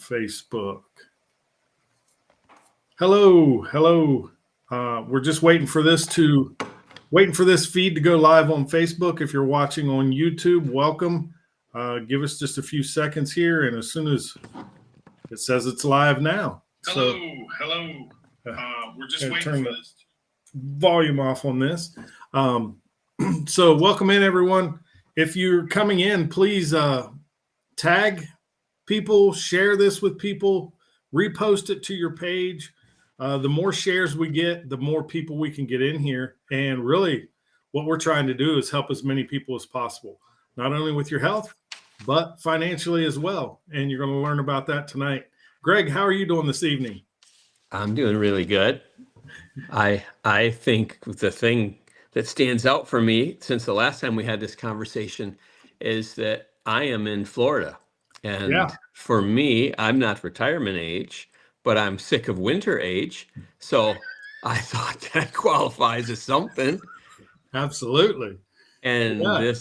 Facebook. Hello. We're just waiting for this feed to go live on Facebook. If you're watching on YouTube, welcome. Give us just a few seconds here, and as soon as it says it's live now. Hello. We're just waiting for this. Volume off on this. So welcome in, everyone. If you're coming in, please tag people, share this with people, repost it to your page. The more shares we get, the more people we can get in here. And really, what we're trying to do is help as many people as possible, not only with your health, but financially as well. And you're going to learn about that tonight. Greg, how are you doing this evening? I'm doing really good. I think the thing that stands out for me since the last time we had this conversation is that I am in Florida. And for me, I'm not retirement age, but I'm sick of winter age. So I thought that qualifies as something. Absolutely. And if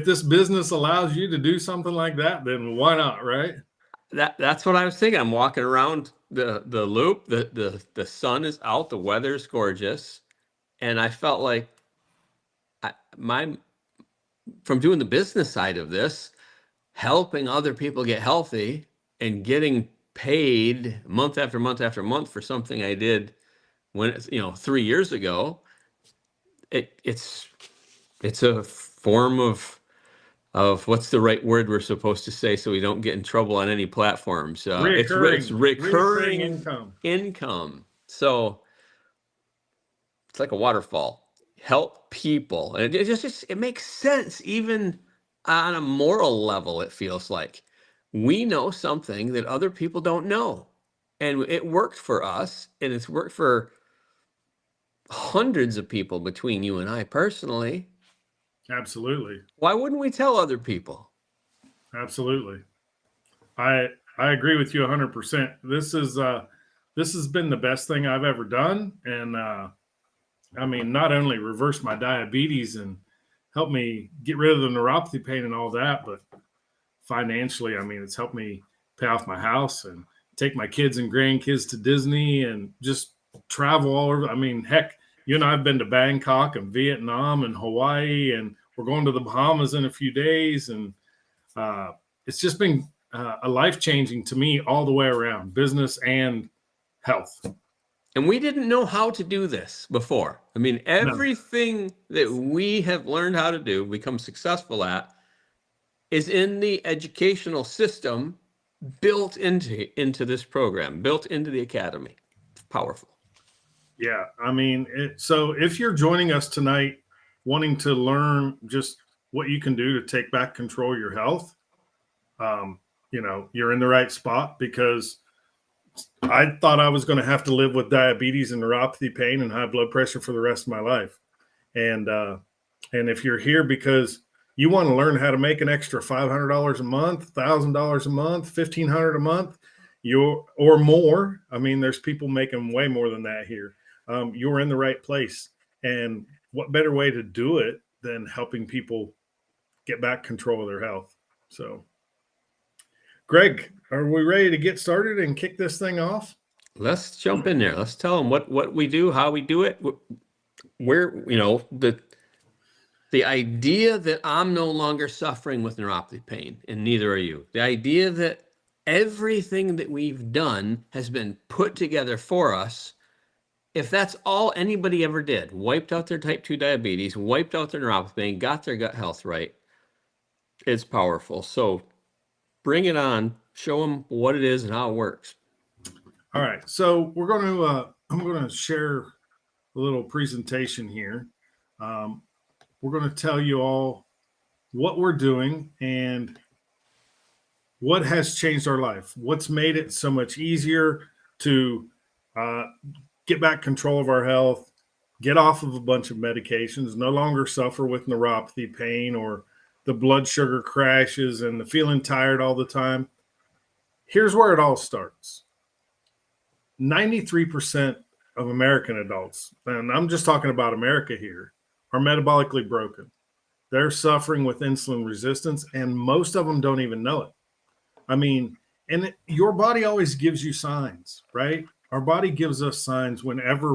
this business allows you to do something like that, then why not, right? That's what I was thinking. I'm walking around the loop. The sun is out. The weather's gorgeous, and I felt like from doing the business side of this, helping other people get healthy and getting paid month after month after month for something I did when 3 years ago. It's a form of what's the right word we're supposed to say so we don't get in trouble on any platforms. It's recurring income. So it's like a waterfall. Help people. And it makes sense. Even on a moral level, it feels like we know something that other people don't know. And it worked for us, and it's worked for hundreds of people between you and I personally. Absolutely. Why wouldn't we tell other people? Absolutely. I agree with you 100%. This has been the best thing I've ever done. And not only reverse my diabetes and help me get rid of the neuropathy pain and all that, but financially, it's helped me pay off my house and take my kids and grandkids to Disney and just travel all over. Heck, you and I have been to Bangkok and Vietnam and Hawaii, and we're going to the Bahamas in a few days. And it's just been a life-changing to me all the way around, business and health. And we didn't know how to do this before. Everything that we have learned how to do, become successful at, is in the educational system built into this program, built into the academy. It's powerful. Yeah. So if you're joining us tonight wanting to learn just what you can do to take back control of your health, you're in the right spot, because I thought I was going to have to live with diabetes and neuropathy pain and high blood pressure for the rest of my life. And if you're here because you want to learn how to make an extra $500 a month, $1,000 a month, $1,500 a month, or more. There's people making way more than that here. You're in the right place. And what better way to do it than helping people get back control of their health? So, Greg, are we ready to get started and kick this thing off? Let's jump in there. Let's tell them what we do, how we do it. The idea that I'm no longer suffering with neuropathy pain, and neither are you. The idea that everything that we've done has been put together for us. If that's all anybody ever did, wiped out their type 2 diabetes, wiped out their neuropathy pain, got their gut health right, it's powerful. So bring it on. Show them what it is and how it works. All right. So I'm going to share a little presentation here. We're going to tell you all what we're doing and what has changed our life, what's made it so much easier to get back control of our health, get off of a bunch of medications, no longer suffer with neuropathy pain or the blood sugar crashes and the feeling tired all the time. Here's where it all starts. 93% of American adults, and I'm just talking about America here, are metabolically broken. They're suffering with insulin resistance, and most of them don't even know it. And your body always gives you signs, right? Our body gives us signs whenever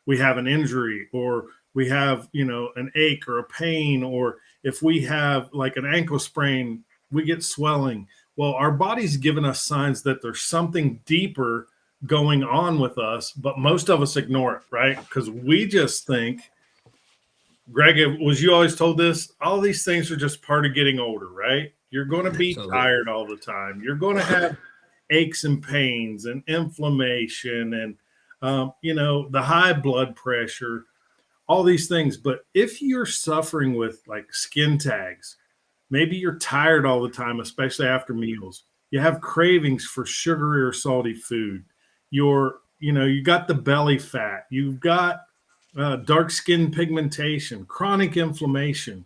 we have an injury, or we have, an ache or a pain, or if we have like an ankle sprain, we get swelling. Well, our body's given us signs that there's something deeper going on with us, but most of us ignore it, right? Because we just think, Greg, was you always told this? All these things are just part of getting older, right? You're going to be Absolutely. tired all the time. You're going to have aches and pains and inflammation and, the high blood pressure, all these things. But if you're suffering with like skin tags, maybe you're tired all the time, especially after meals, you have cravings for sugary or salty food, you got the belly fat, you've got dark skin pigmentation, chronic inflammation.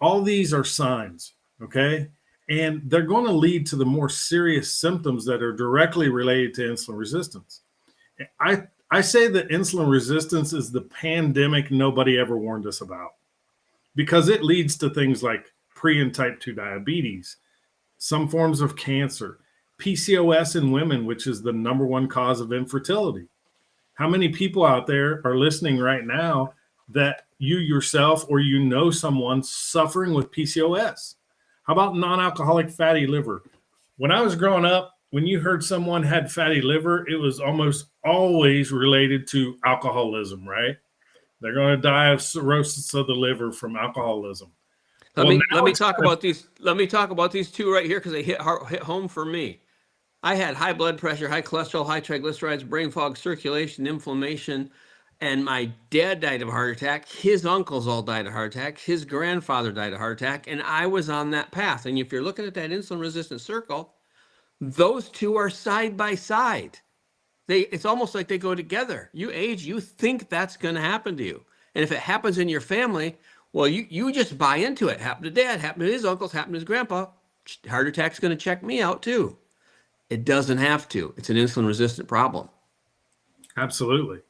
All these are signs, okay? And they're going to lead to the more serious symptoms that are directly related to insulin resistance. I say that insulin resistance is the pandemic nobody ever warned us about, because it leads to things like pre and type 2 diabetes, some forms of cancer, PCOS in women, which is the number one cause of infertility. How many people out there are listening right now that you yourself or someone suffering with PCOS? How about non-alcoholic fatty liver? When I was growing up, when you heard someone had fatty liver, it was almost always related to alcoholism, right? They're going to die of cirrhosis of the liver from alcoholism. Let me talk about these. Let me talk about these two right here because they hit home for me. I had high blood pressure, high cholesterol, high triglycerides, brain fog, circulation, inflammation, and my dad died of a heart attack. His uncles all died of heart attacks. His grandfather died of heart attack, and I was on that path. And if you're looking at that insulin resistant circle, those two are side by side. It's almost like they go together. You age, you think that's going to happen to you. And if it happens in your family, well, you just buy into it. Happened to dad, happened to his uncles, happened to his grandpa. Heart attack's going to check me out too. It doesn't have to. It's an insulin resistant problem. Absolutely.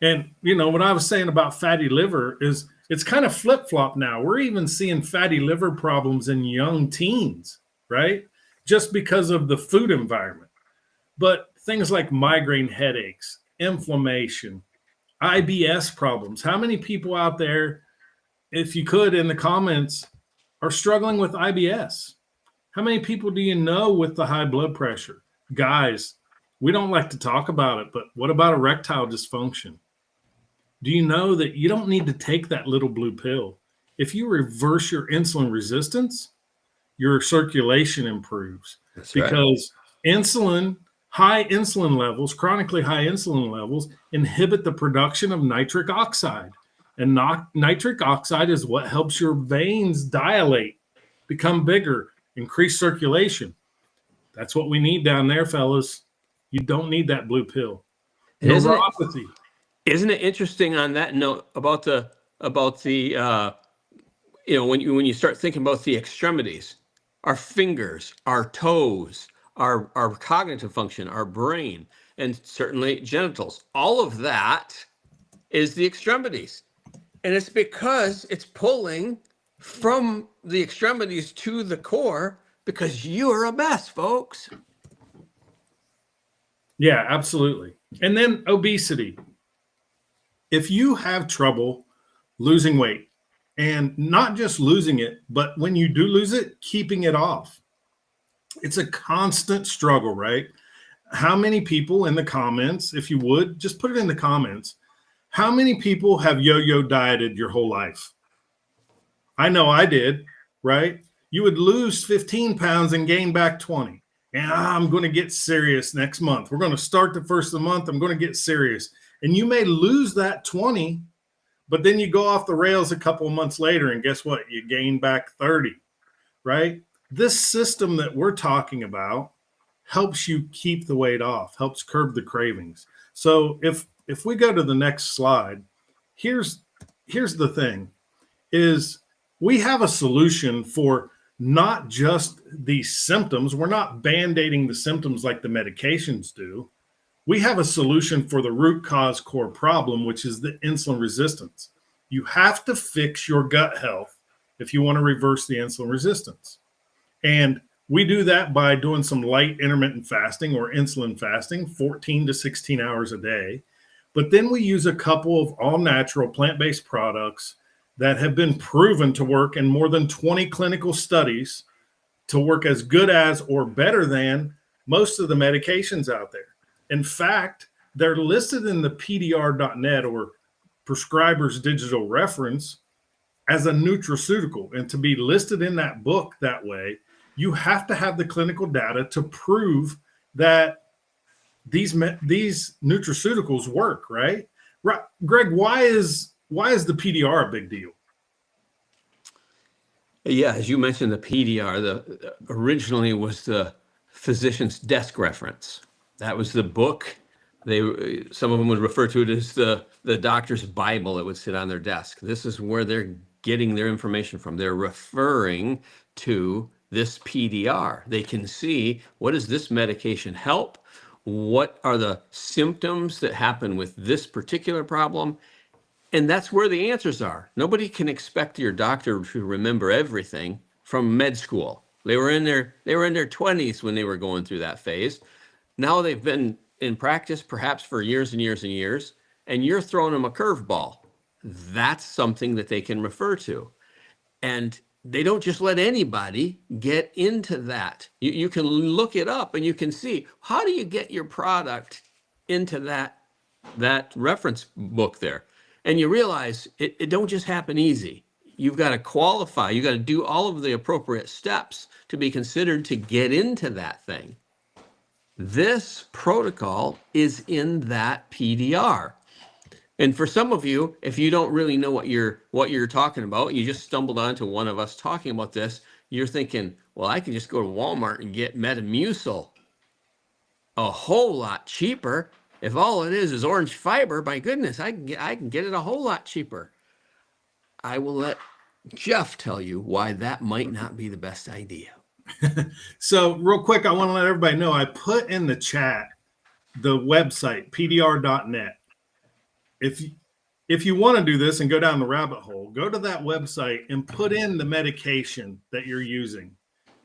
And, what I was saying about fatty liver is it's kind of flip-flop now. We're even seeing fatty liver problems in young teens, right? Just because of the food environment. But things like migraine headaches, inflammation, IBS problems. How many people out there, if you could, in the comments, are struggling with IBS? How many people do you know with the high blood pressure? Guys, we don't like to talk about it, but what about erectile dysfunction? Do you know that you don't need to take that little blue pill? If you reverse your insulin resistance, your circulation improves. That's because high insulin levels, chronically high insulin levels, inhibit the production of nitric oxide. And nitric oxide is what helps your veins dilate, become bigger, increase circulation. That's what we need down there, fellas. You don't need that blue pill. Neuropathy. Isn't it interesting on that note about the when you start thinking about the extremities, our fingers, our toes, our cognitive function, our brain, and certainly genitals, all of that is the extremities. And it's because it's pulling from the extremities to the core because you're a mess, folks. Yeah, absolutely. And then obesity. If you have trouble losing weight, and not just losing it, but when you do lose it, keeping it off, it's a constant struggle, right? How many people in the comments, if you would, just put it in the comments, how many people have yo-yo dieted your whole life? I know I did, right? You would lose 15 pounds and gain back 20. And I'm going to get serious next month. We're going to start the first of the month. I'm going to get serious. And you may lose that 20, but then you go off the rails a couple of months later, and guess what? You gain back 30, right? This system that we're talking about helps you keep the weight off, helps curb the cravings. So if we go to the next slide, here's the thing, is we have a solution for not just these symptoms. We're not band-aiding the symptoms like the medications do. We have a solution for the root cause core problem, which is the insulin resistance. You have to fix your gut health if you want to reverse the insulin resistance. And We do that by doing some light intermittent fasting or insulin fasting, 14 to 16 hours a day. But then we use a couple of all natural plant based products that have been proven to work in more than 20 clinical studies to work as good as or better than most of the medications out there. In fact, they're listed in the PDR.net or Prescriber's Digital Reference as a nutraceutical. And to be listed in that book that way, you have to have the clinical data to prove that these nutraceuticals work, right? Right, Greg. Why is the PDR a big deal? Yeah, as you mentioned, the PDR, originally was the physician's desk reference. That was the book. Some of them would refer to it as the doctor's Bible that would sit on their desk. This is where they're getting their information from. They're referring to this PDR. They can see, what does this medication help? What are the symptoms that happen with this particular problem? And that's where the answers are. Nobody can expect your doctor to remember everything from med school. They were in their 20s when they were going through that phase. Now they've been in practice perhaps for years and years and years, and you're throwing them a curveball. That's something that they can refer to. And they don't just let anybody get into that. You can look it up and you can see, how do you get your product into that reference book there? And you realize it don't just happen easy. You've got to qualify. You got to do all of the appropriate steps to be considered to get into that thing. This protocol is in that PDR. And for some of you, if you don't really know what you're talking about, you just stumbled onto one of us talking about this, you're thinking, well, I can just go to Walmart and get Metamucil a whole lot cheaper. If all it is orange fiber, my goodness, I can get it a whole lot cheaper. I will let Jeff tell you why that might not be the best idea. So real quick, I want to let everybody know, I put in the chat the website, pdr.net. If you want to do this and go down the rabbit hole, go to that website and put in the medication that you're using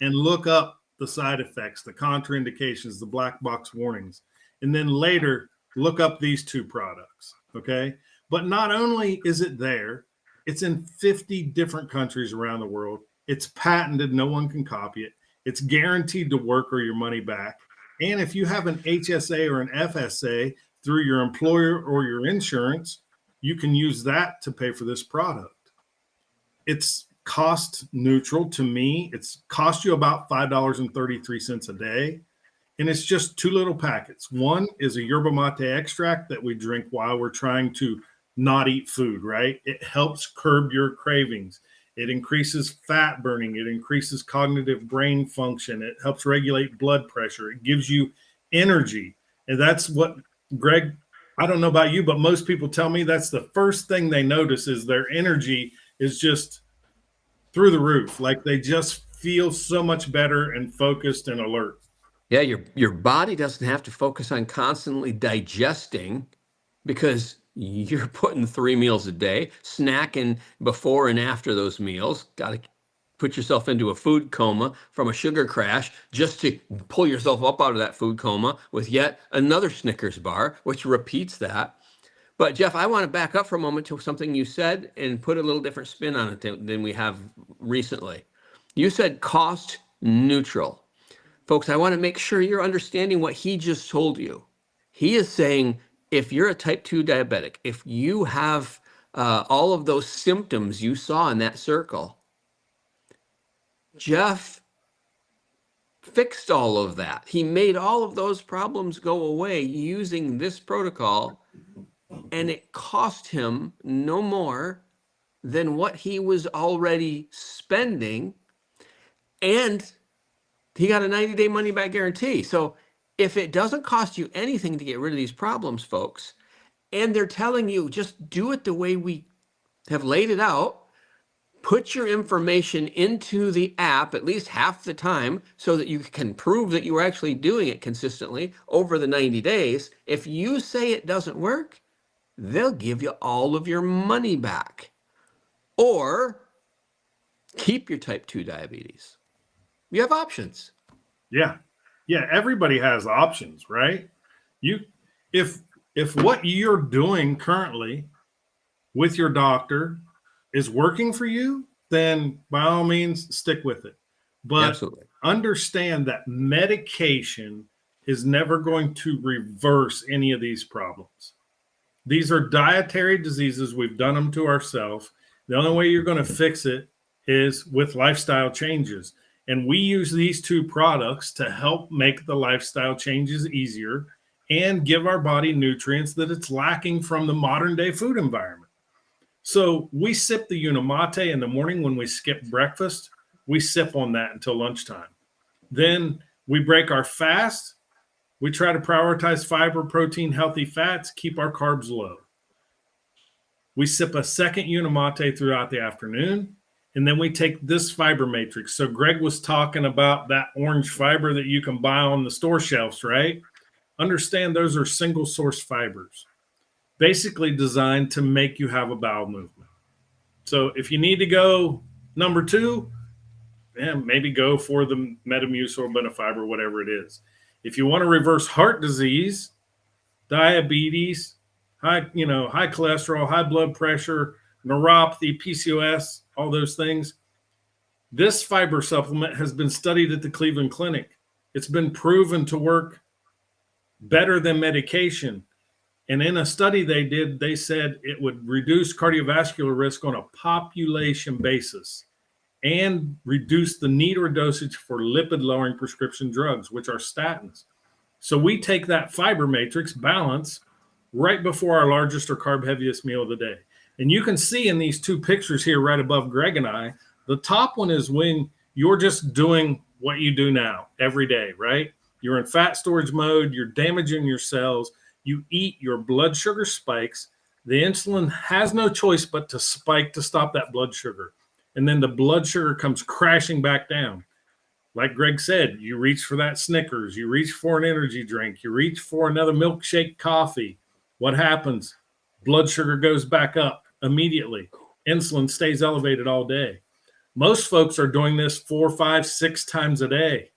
and look up the side effects, the contraindications, the black box warnings, and then later look up these two products, okay? But not only is it there, it's in 50 different countries around the world. It's patented. No one can copy it. It's guaranteed to work or your money back. And if you have an HSA or an FSA through your employer or your insurance, you can use that to pay for this product. It's cost neutral to me. It's cost you about $5.33 a day. And it's just two little packets. One is a yerba mate extract that we drink while we're trying to not eat food, right? It helps curb your cravings. It increases fat burning. It increases cognitive brain function. It helps regulate blood pressure. It gives you energy. And that's what, Greg, I don't know about you, but most people tell me that's the first thing they notice is their energy is just through the roof. Like they just feel so much better and focused and alert. Yeah, your body doesn't have to focus on constantly digesting because you're putting 3 meals a day, snacking before and after those meals. Got to put yourself into a food coma from a sugar crash just to pull yourself up out of that food coma with yet another Snickers bar, which repeats that. But Jeff, I want to back up for a moment to something you said and put a little different spin on it than we have recently. You said cost neutral. Folks, I want to make sure you're understanding what he just told you. He is saying, if you're a type 2 diabetic, if you have all of those symptoms you saw in that circle, Jeff fixed all of that. He made all of those problems go away using this protocol, and it cost him no more than what he was already spending, and he got a 90-day money-back guarantee. So if it doesn't cost you anything to get rid of these problems, folks, and they're telling you just do it the way we have laid it out, put your information into the app at least half the time so that you can prove that you are actually doing it consistently over the 90 days. If you say it doesn't work, they'll give you all of your money back or keep your type 2 diabetes. You have options. Yeah. Yeah. Everybody has options, right? You, if what you're doing currently with your doctor is working for you, then by all means stick with it. But Absolutely. understand that medication is never going to reverse any of these problems. These are dietary diseases. We've done them to ourselves. The only way you're going to fix it is with lifestyle changes. And we use these two products to help make the lifestyle changes easier and give our body nutrients that it's lacking from the modern day food environment. So we sip the Unimate in the morning when we skip breakfast. We sip on that until lunchtime. Then we break our fast. We try to prioritize fiber, protein, healthy fats, keep our carbs low. We sip a second Unimate throughout the afternoon, and then we take this fiber matrix. So Greg was talking about that orange fiber that you can buy on the store shelves, right? Understand those are single source fibers, basically designed to make you have a bowel movement. So if you need to go number 2, maybe go for the Metamucil or Benefiber, whatever it is. If you want to reverse heart disease, diabetes, high cholesterol, high blood pressure, neuropathy, PCOS, all those things, this fiber supplement has been studied at the Cleveland Clinic. It's been proven to work better than medication. And in a study they did, they said it would reduce cardiovascular risk on a population basis and reduce the need or dosage for lipid-lowering prescription drugs, which are statins. So we take that fiber matrix balance right before our largest or carb-heaviest meal of the day. And you can see in these two pictures here right above Greg and I, the top one is when you're just doing what you do now every day, right? You're in fat storage mode, you're damaging your cells, you eat, your blood sugar spikes. The insulin has no choice but to spike to stop that blood sugar. And then the blood sugar comes crashing back down. Like Greg said, you reach for that Snickers, you reach for an energy drink, you reach for another milkshake coffee. What happens? Blood sugar goes back up immediately. Insulin stays elevated all day. Most folks are doing this 4, 5, 6 times a day.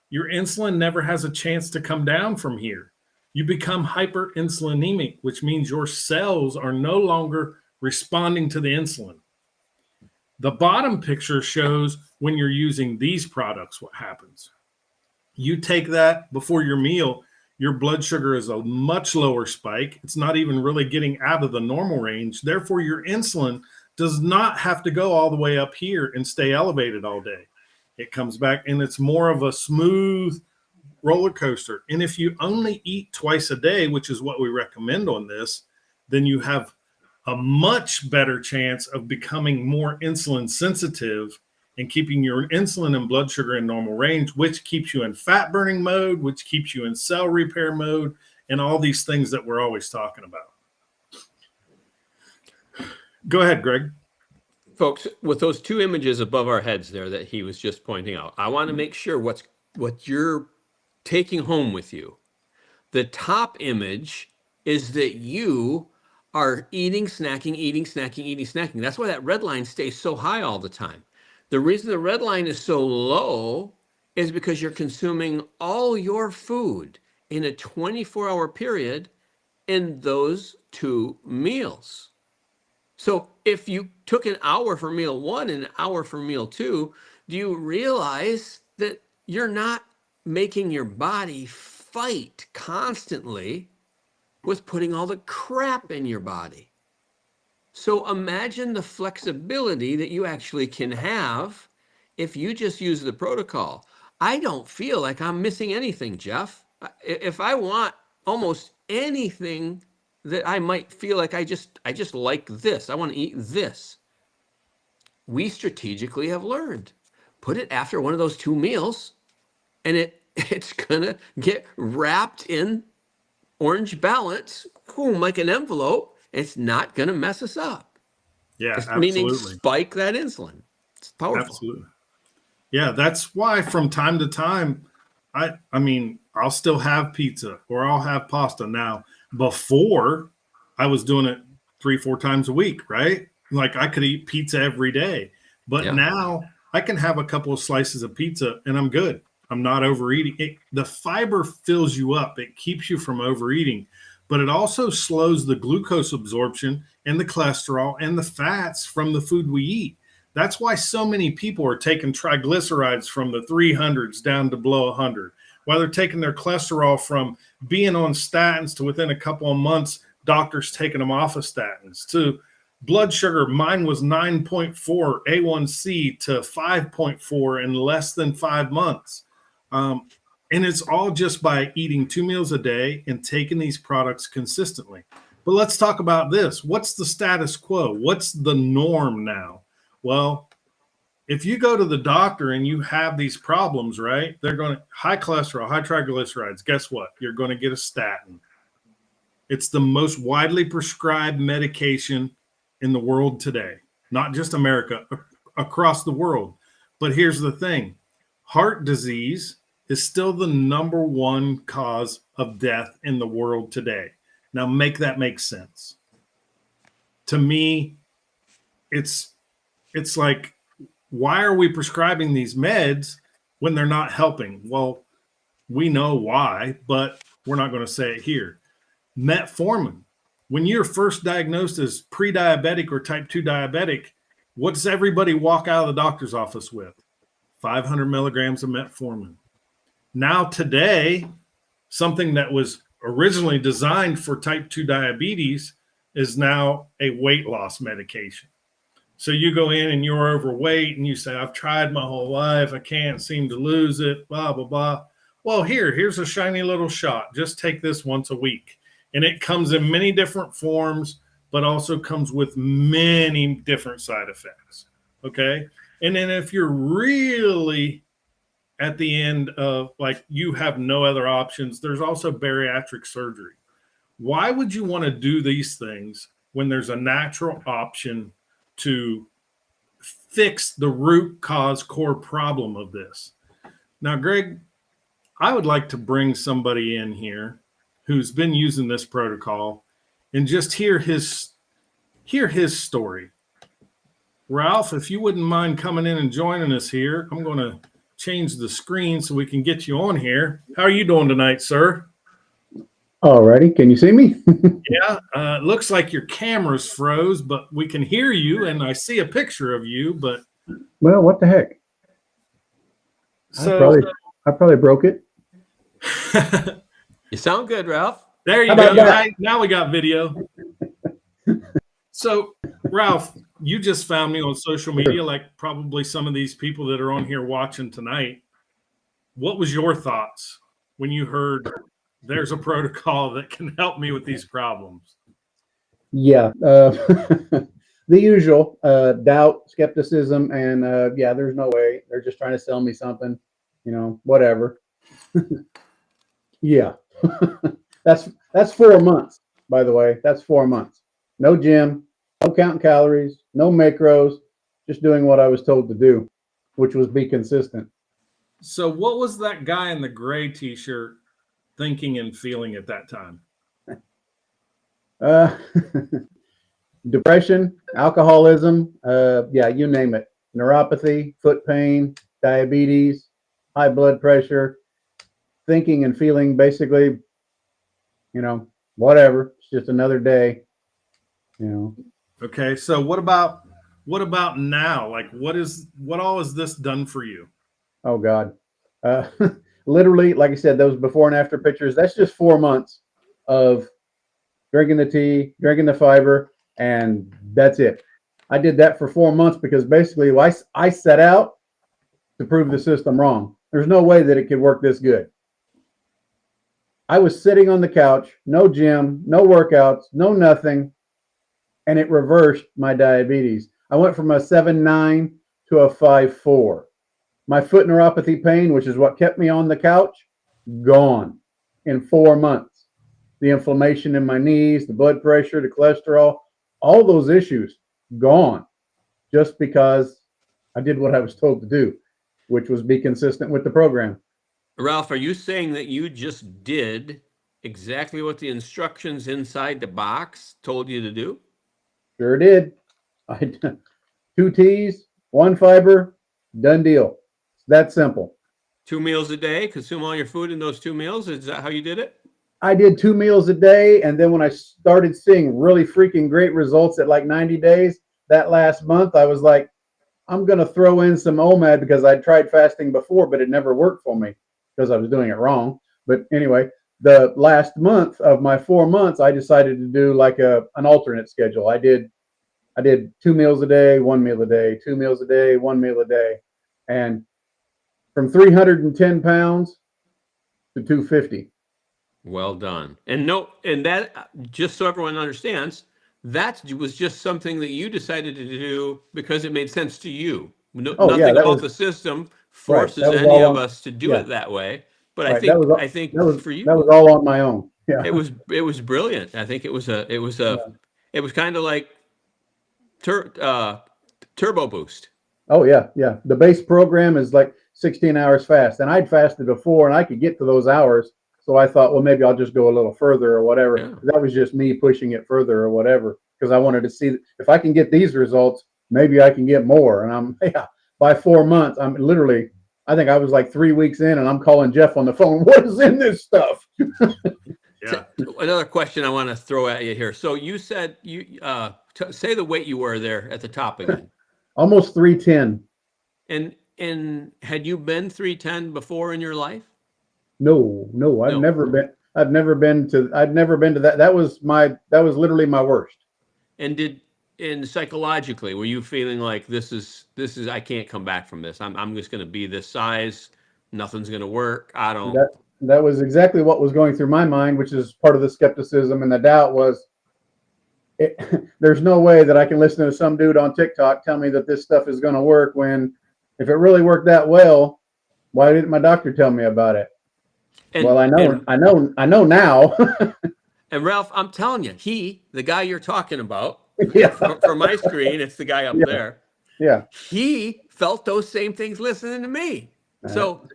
Your insulin never has a chance to come down from here. You become hyperinsulinemic, which means your cells are no longer responding to the insulin. The bottom picture shows when you're using these products, what happens. You take that before your meal, your blood sugar is a much lower spike. It's not even really getting out of the normal range. Therefore, your insulin does not have to go all the way up here and stay elevated all day. It comes back and it's more of a smooth roller coaster. And if you only eat twice a day, which is what we recommend on this, then you have a much better chance of becoming more insulin sensitive and keeping your insulin and blood sugar in normal range, which keeps you in fat burning mode, which keeps you in cell repair mode, and all these things that we're always talking about. Go ahead, Greg. Folks, with those two images above our heads there that he was just pointing out, I want to make sure what you're taking home with you. The top image is that you are eating, snacking. That's why that red line stays so high all the time. The reason the red line is so low is because you're consuming all your food in a 24-hour period in those 2 meals. So if you took an hour for meal 1 and an hour for meal 2, do you realize that you're not making your body fight constantly with putting all the crap in your body? So imagine the flexibility that you actually can have if you just use the protocol. I don't feel like I'm missing anything, Jeff. If I want almost anything that I might feel like I just like this, I want to eat this. We strategically have learned, put it after one of those 2 meals and it's gonna get wrapped in orange balance, boom, like an envelope. It's not gonna mess us up. Yeah, it's absolutely. Meaning spike that insulin. It's powerful. Absolutely. Yeah, that's why from time to time, I mean, I'll still have pizza or I'll have pasta. Now, before I was doing it 3-4 times a week, right? Like I could eat pizza every day. But now I can have a couple of slices of pizza and I'm good. I'm not overeating. The fiber fills you up. It keeps you from overeating, but it also slows the glucose absorption and the cholesterol and the fats from the food we eat. That's why so many people are taking triglycerides from the 300s down to below 100. Why they're taking their cholesterol from being on statins to within a couple of months, doctors taking them off of statins, to blood sugar. Mine was 9.4 A1C to 5.4 in less than 5 months. And it's all just by eating 2 meals a day and taking these products consistently. But let's talk about this. What's the status quo? What's the norm now? Well, if you go to the doctor and you have these problems, right, they're going to high cholesterol, high triglycerides. Guess what? You're going to get a statin. It's the most widely prescribed medication in the world today, not just America, across the world. But here's the thing. Heart disease is still the number one cause of death in the world today. Now make that make sense. To me, it's like, why are we prescribing these meds when they're not helping? Well, we know why, but we're not going to say it here. Metformin. When you're first diagnosed as pre-diabetic or type 2 diabetic, what does everybody walk out of the doctor's office with? 500 milligrams of metformin. Now today, something that was originally designed for type 2 diabetes is now a weight loss medication. So you go in and you're overweight and you say, I've tried my whole life. I can't seem to lose it, blah, blah, blah. Well, here's a shiny little shot. Just take this once a week. And it comes in many different forms, but also comes with many different side effects. Okay. And then if you're really at the end of, like, you have no other options, there's also bariatric surgery. Why would you want to do these things when there's a natural option to fix the root cause core problem of this? Now, Greg, I would like to bring somebody in here who's been using this protocol and just hear his story. Ralph, if you wouldn't mind coming in and joining us here, I'm going to change the screen so we can get you on here. How are you doing tonight, sir? Alrighty, can you see me? Yeah, it looks like your camera's froze, but we can hear you, and I see a picture of you. But well, what the heck? So I probably broke it. You sound good, Ralph. There you How go. about that? Now we got video. So, Ralph, you just found me on social media, like probably some of these people that are on here watching tonight. What was your thoughts when you heard there's a protocol that can help me with these problems? Yeah, the usual doubt, skepticism, and yeah, there's no way. They're just trying to sell me something, whatever. Yeah, that's 4 months, by the way. That's 4 months. No gym, no counting calories, no macros, just doing what I was told to do, which was be consistent. So what was that guy in the gray t-shirt thinking and feeling at that time? Depression, alcoholism, yeah, you name it. Neuropathy, foot pain, diabetes, high blood pressure, thinking and feeling basically, whatever. It's just another day, Okay, so what about now? Like, what all has this done for you? Oh God. Literally, like I said, those before and after pictures, that's just 4 months of drinking the tea, drinking the fiber, and that's it. I did that for 4 months because basically I set out to prove the system wrong. There's no way that it could work this good. I was sitting on the couch, no gym, no workouts, no nothing, and it reversed my diabetes. I went from a 7.9 to a 5.4. My foot neuropathy pain, which is what kept me on the couch, gone in 4 months. The inflammation in my knees, the blood pressure, the cholesterol, all those issues gone just because I did what I was told to do, which was be consistent with the program. Ralph, are you saying that you just did exactly what the instructions inside the box told you to do? Sure did. I 2 teas, 1 fiber, Done deal. It's that simple. 2 meals a day, consume all your food in those 2 meals. Is that how you did it? I did 2 meals a day, and then when I started seeing really freaking great results at like 90 days, that last month, I was like, I'm going to throw in some OMAD because I tried fasting before, but it never worked for me because I was doing it wrong. But anyway, the last month of my 4 months, I decided to do like an alternate schedule. I did 2 meals a day, 1 meal a day, 2 meals a day, 1 meal a day, and from 310 pounds to 250. Well done. And that, just so everyone understands, that was just something that you decided to do because it made sense to you. Nothing about the system forces any of us to do it that way. But I think for you, that was all on my own. Yeah, it was brilliant. I think it was kind of like turbo boost. Oh yeah. The base program is like 16 hours fast, and I'd fasted before, and I could get to those hours. So I thought, well, maybe I'll just go a little further or whatever. Yeah. That was just me pushing it further or whatever, because I wanted to see if I can get these results, maybe I can get more. And by 4 months, I think I was like 3 weeks in, and I'm calling Jeff on the phone. What is in this stuff? Yeah. Another question I want to throw at you here. So you said say the weight you were there at the top again. Almost 310. And had you been 310 before in your life? No, I've never been to that. That was literally my worst. And psychologically, were you feeling like this is I can't come back from this. I'm just going to be this size. Nothing's going to work. That was exactly what was going through my mind, which is part of the skepticism and the doubt was, there's no way that I can listen to some dude on TikTok tell me that this stuff is going to work when, if it really worked that well, why didn't my doctor tell me about it? Well, I know now. And Ralph, I'm telling you, the guy you're talking about, Yeah. from my screen, it's the guy up there. Yeah. He felt those same things listening to me. So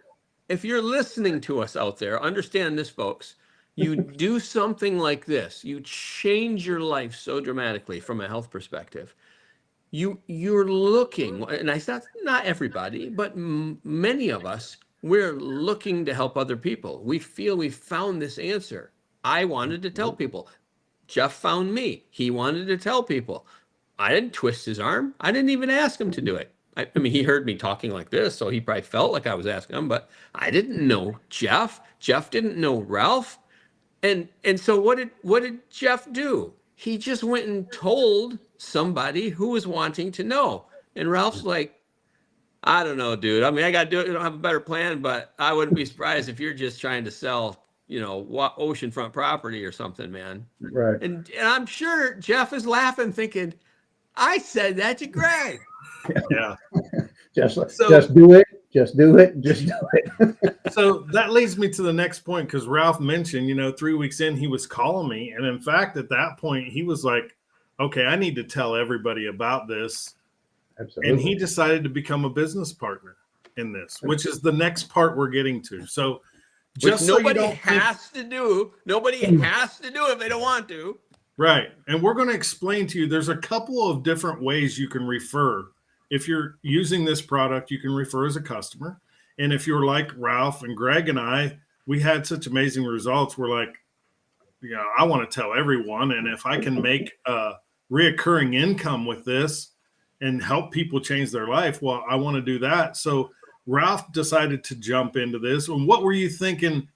if you're listening to us out there, understand this, folks. You do something like this, you change your life so dramatically from a health perspective. You're looking, and I said not everybody, but many of us, we're looking to help other people. We feel we found this answer. I wanted to tell people. Jeff found me. He wanted to tell people. I didn't twist his arm. I didn't even ask him to do it. I mean, he heard me talking like this, so he probably felt like I was asking him, but I didn't know Jeff. Jeff didn't know Ralph. And so what did Jeff do? He just went and told somebody who was wanting to know. And Ralph's like, I don't know, dude. I mean, I got to do it. I don't have a better plan, but I wouldn't be surprised if you're just trying to sell, oceanfront property or something, man. Right. And I'm sure Jeff is laughing, thinking, I said that to Greg. Yeah. Just do it. Just do it. Just do it. So that leads me to the next point, because Ralph mentioned, 3 weeks in, he was calling me. And in fact, at that point, he was like, okay, I need to tell everybody about this. Absolutely. And he decided to become a business partner in this, which is the next part we're getting to. So just nobody has to do if they don't want to. Right. And we're going to explain to you, there's a couple of different ways you can refer. If you're using this product, you can refer as a customer. And if you're like Ralph and Greg and I, we had such amazing results. We're like, I want to tell everyone. And if I can make a reoccurring income with this and help people change their life, well, I want to do that. So Ralph decided to jump into this. And what were you thinking,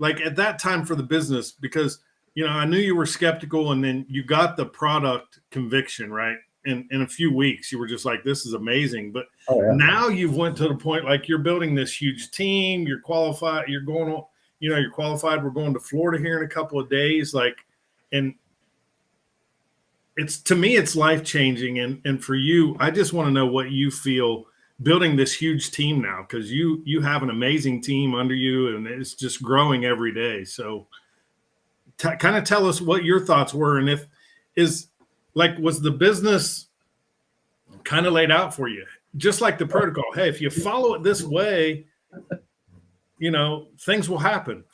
like at that time for the business? Because, I knew you were skeptical, and then you got the product conviction, right? In a few weeks, you were just like, this is amazing. But now you've went to the point, like you're building this huge team, you're qualified, you're going on, you're qualified. We're going to Florida here in a couple of days. And to me, it's life-changing. And for you, I just want to know what you feel building this huge team now, because you have an amazing team under you, and it's just growing every day. So kind of tell us what your thoughts were, and was the business kind of laid out for you, just like the protocol? Hey, if you follow it this way, things will happen.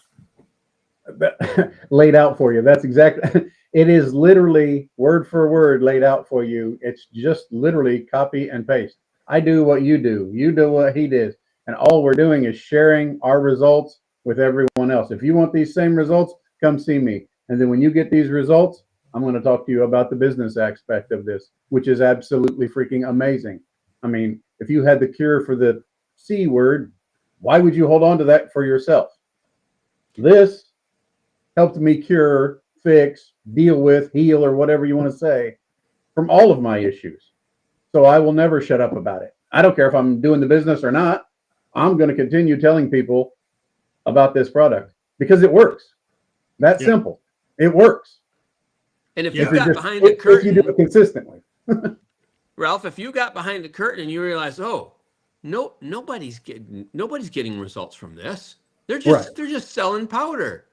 Laid out for you. That's exactly. It is literally word for word laid out for you. It's just literally copy and paste. I do what you do. You do what he did. And all we're doing is sharing our results with everyone else. If you want these same results, come see me. And then when you get these results, I'm going to talk to you about the business aspect of this, which is absolutely freaking amazing. I mean, if you had the cure for the C word, why would you hold on to that for yourself? This helped me cure, fix, deal with, heal, or whatever you want to say from all of my issues. So I will never shut up about it. I don't care if I'm doing the business or not. I'm going to continue telling people about this product because it works. That's simple. It works. And if Yeah. you got behind the If you do curtain, it consistently. Ralph, if you got behind the curtain and you realize, oh, no, nobody's getting results from this. They're just selling powder.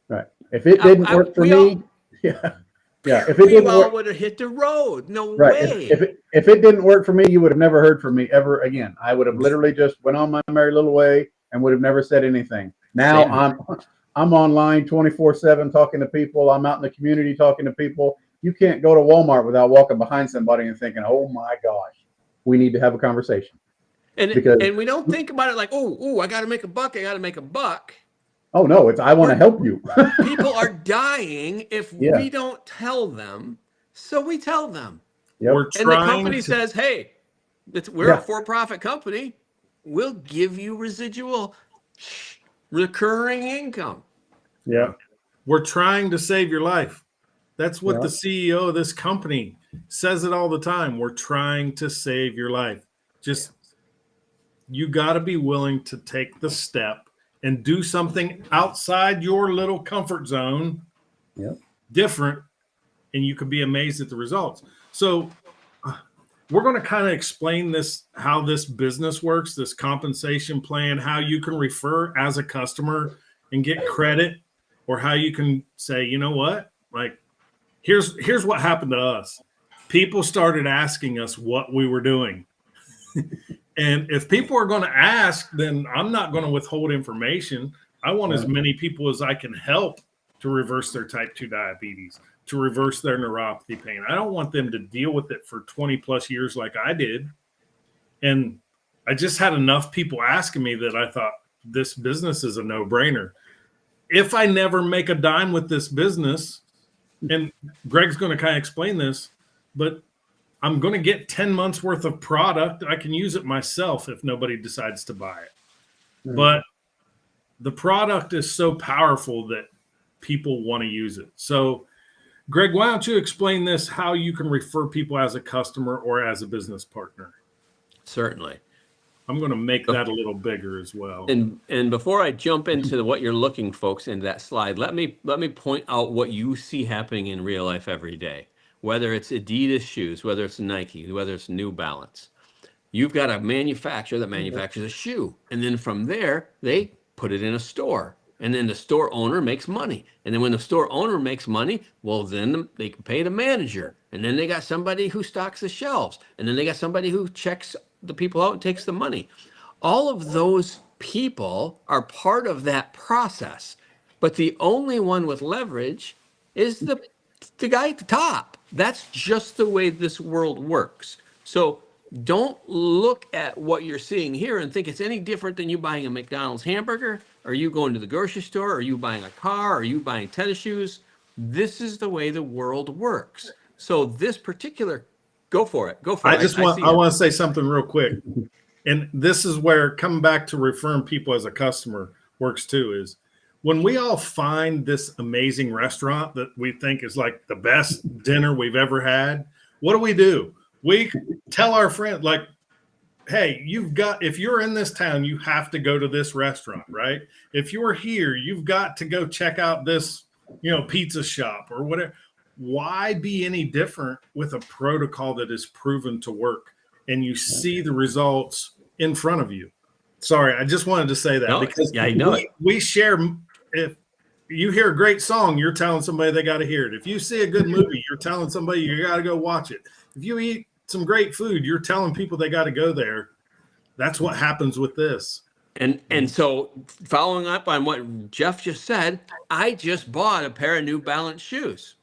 Right. If it didn't work for me, yeah. If it didn't work, would have hit the road. No right. way. If it didn't work for me, you would have never heard from me ever again. I would have literally just went on my merry little way and would have never said anything. Now I'm online 24/7 talking to people. I'm out in the community talking to people. You can't go to Walmart without walking behind somebody and thinking, "Oh my gosh, we need to have a conversation." And we don't think about it like, oh, I got to make a buck. I got to make a buck. Oh no, it's I want to help you. People are dying if we don't tell them. So we tell them. Yep. And the company says, hey, we're a for-profit company. We'll give you residual recurring income. Yeah. We're trying to save your life. That's what the CEO of this company says it all the time. We're trying to save your life. Just, you got to be willing to take the step and do something outside your little comfort zone, different, and you can be amazed at the results. So we're going to kind of explain this, how this business works, this compensation plan, how you can refer as a customer and get credit, or how you can say, you know what, like, here's what happened to us. People started asking us what we were doing. And if people are going to ask, then I'm not going to withhold information. I want as many people as I can help to reverse their type 2 diabetes, to reverse their neuropathy pain. I don't want them to deal with it for 20 plus years like I did. And I just had enough people asking me that I thought this business is a no-brainer. If I never make a dime with this business, and Greg's going to kind of explain this, but I'm going to get 10 months worth of product. I can use it myself if nobody decides to buy it. But the product is so powerful that people want to use it. So, Greg, why don't you explain this, how you can refer people as a customer or as a business partner? Certainly. I'm going to make that a little bigger as well. And before I jump into what you're looking, folks, in that slide, let me point out what you see happening in real life every day. Whether it's Adidas shoes, whether it's Nike, whether it's New Balance. You've got a manufacturer that manufactures a shoe. And then from there, they put it in a store. And then the store owner makes money. And then when the store owner makes money, well, then they can pay the manager. And then they got somebody who stocks the shelves. And then they got somebody who checks the people out and takes the money. All of those people are part of that process. But the only one with leverage is the guy at the top. That's just the way this world works. So don't look at what you're seeing here and think it's any different than you buying a McDonald's hamburger, or you going to the grocery store, or you buying a car, or you buying tennis shoes. This is the way the world works. So this particular, go for it. I want to say something real quick. And this is where coming back to referring people as a customer works too, is when we all find this amazing restaurant that we think is like the best dinner we've ever had, what do? We tell our friend, like, hey, if you're in this town, you have to go to this restaurant, right? If you're here, you've got to go check out this, pizza shop or whatever. Why be any different with a protocol that is proven to work and you see the results in front of you? Sorry, I just wanted to say that because we share. If you hear a great song, you're telling somebody they got to hear it. If you see a good movie, you're telling somebody you got to go watch it. If you eat some great food, you're telling people they got to go there. That's what happens with this. And so following up on what Jeff just said, I just bought a pair of New Balance shoes.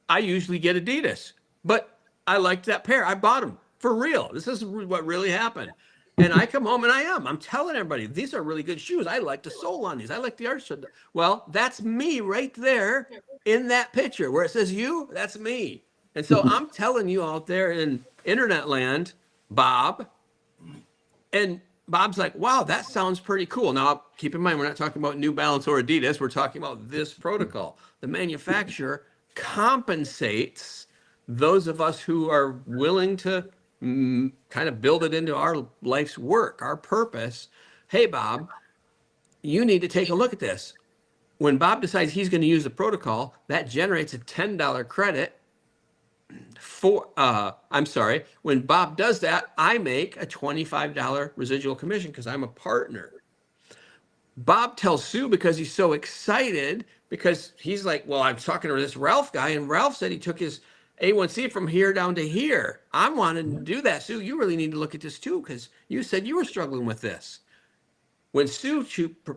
I usually get Adidas, but I liked that pair. I bought them for real. This is what really happened. And I come home and I'm telling everybody, these are really good shoes. I like the sole on these. I like the arch. Well, that's me right there in that picture where it says you, that's me. And so I'm telling you out there in internet land, Bob, and Bob's like, wow, that sounds pretty cool. Now, keep in mind, we're not talking about New Balance or Adidas. We're talking about this protocol. The manufacturer compensates those of us who are willing to kind of build it into our life's work, our purpose. Hey, Bob, you need to take a look at this. When Bob decides he's going to use the protocol, that generates a $10 credit for, when Bob does that, I make a $25 residual commission because I'm a partner. Bob tells Sue because he's so excited because he's like, well, I'm talking to this Ralph guy and Ralph said he took his A1C from here down to here. I wanted to do that. Sue, you really need to look at this too because you said you were struggling with this. When Sue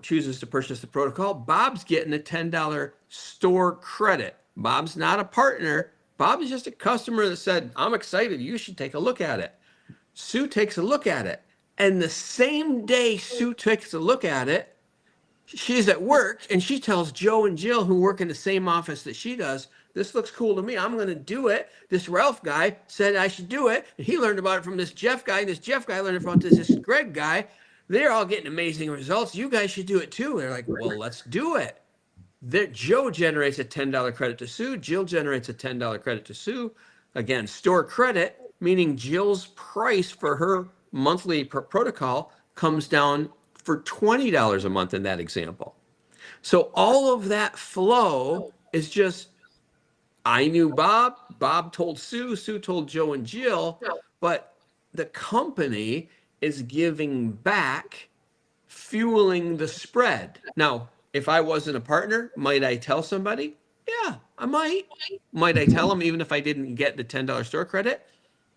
chooses to purchase the protocol, Bob's getting a $10 store credit. Bob's not a partner. Bob is just a customer that said, I'm excited. You should take a look at it. Sue takes a look at it. And the same day Sue takes a look at it, she's at work and she tells Joe and Jill, who work in the same office that she does, this looks cool to me. I'm going to do it. This Ralph guy said I should do it. And he learned about it from this Jeff guy. And this Jeff guy learned about this Greg guy. They're all getting amazing results. You guys should do it too. They're like, well, let's do it. Joe generates a $10 credit to Sue. Jill generates a $10 credit to Sue. Again, store credit, meaning Jill's price for her monthly protocol comes down for $20 a month in that example. So all of that flow is just, I knew Bob, Bob told Sue, Sue told Joe and Jill, but the company is giving back, fueling the spread. Now, if I wasn't a partner, might I tell somebody? Yeah, I might. Might I tell them even if I didn't get the $10 store credit?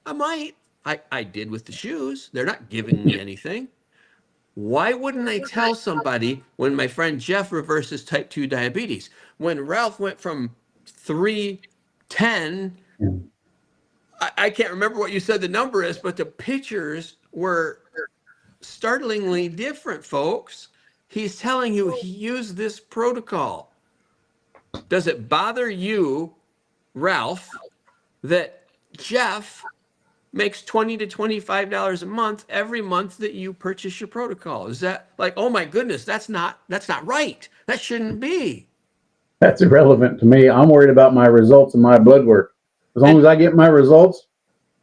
I might. I did with the shoes. They're not giving me anything. Why wouldn't I tell somebody when my friend Jeff reverses type 2 diabetes? When Ralph went from 310, I can't remember what you said the number is, but the pictures were startlingly different, folks. He's telling you he used this protocol. Does it bother you, Ralph, that Jeff makes $20 to $25 a month every month that you purchase your protocol? Is that like, oh my goodness, that's not right. That shouldn't be. That's irrelevant to me. I'm worried about my results and my blood work. As long as I get my results,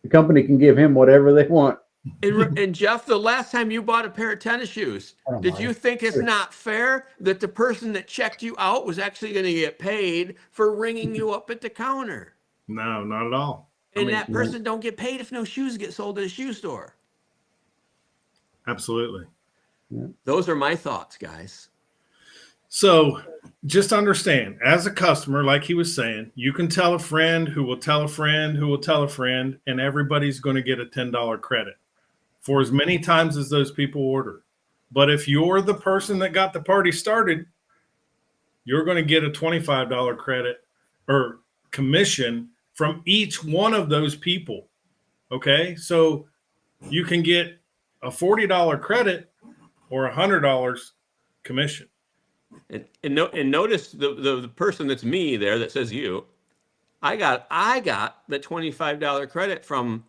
the company can give him whatever they want. And Jeff, the last time you bought a pair of tennis shoes, did you think it's not fair that the person that checked you out was actually going to get paid for ringing you up at the counter? No, not at all. And that person don't get paid if no shoes get sold at a shoe store. Absolutely. Those are my thoughts, guys. So just understand, as a customer, like he was saying, you can tell a friend who will tell a friend who will tell a friend, and everybody's going to get a $10 credit for as many times as those people order. But if you're the person that got the party started, you're going to get a $25 credit or commission from each one of those people. Okay. So you can get a $40 credit or $100 commission. And notice the person that's me there that says you, I got the $25 credit from